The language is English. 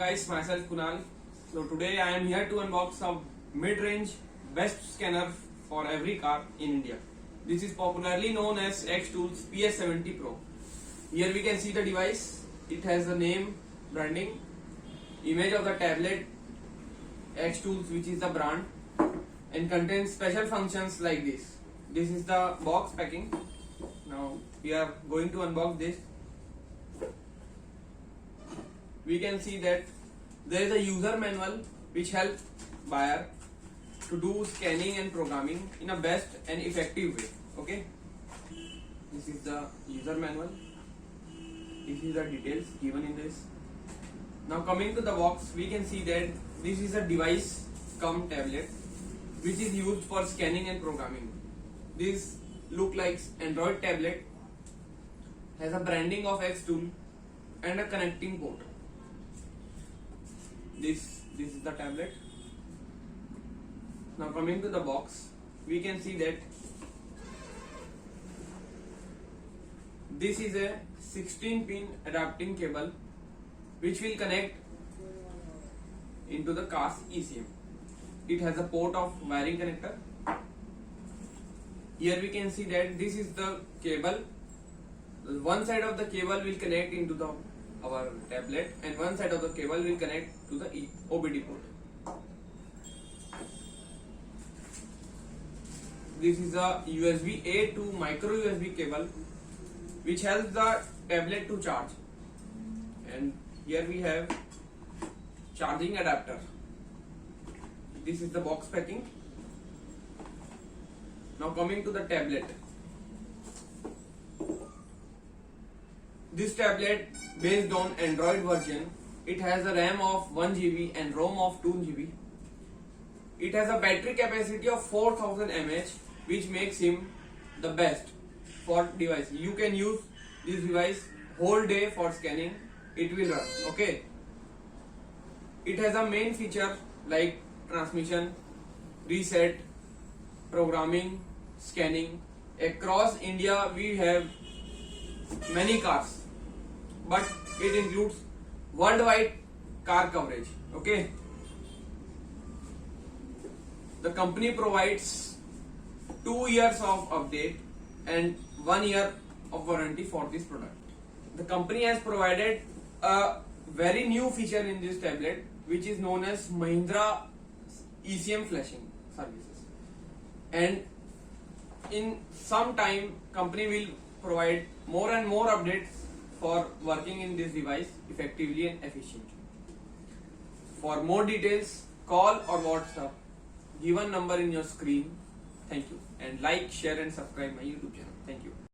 guys, myself Kunal. So today I am here to unbox a mid-range best scanner for every car in India. This is popularly known as XTools PS70 Pro. Here we can see the device. It has the name, branding, image of the tablet, XTools, which is the brand, and contains special functions like this. This is the box packing. Now we are going to unbox this. We can see that there is a user manual which helps buyer to do scanning and programming in a best and effective way. Okay, this is the user manual. This is the details given in this. Now coming to the box, we can see that this is a device cum tablet which is used for scanning and programming. This look like Android tablet, has a branding of XTool and a connecting port. This is the tablet. Now coming to the box, we can see that this is a 16-pin adapting cable which will connect into the car's ECM. It has a port of wiring connector. Here we can see that this is the cable. One side of the cable will connect into our tablet and one side of the cable will connect to the OBD port. This is a USB A to micro USB cable which helps the tablet to charge, and here we have charging adapter. This is the box packing. Now coming to the tablet. This tablet based on Android version. It has a RAM of 1 GB and ROM of 2 GB. It has a battery capacity of 4000 mAh, which makes him the best for device. You can use this device whole day for scanning. It will run. Okay. It has a main feature like transmission, reset, programming, scanning. Across India we have many cars, but it includes worldwide car coverage. Okay, the company provides 2 years of update and 1 year of warranty for this product. The company has provided a very new feature in this tablet which is known as Mahindra ECM flashing services, and in some time company will provide more and more updates for working in this device effectively and efficiently. For more details, call or WhatsApp given number in your screen. Thank you, and like, share and subscribe my YouTube channel. Thank you.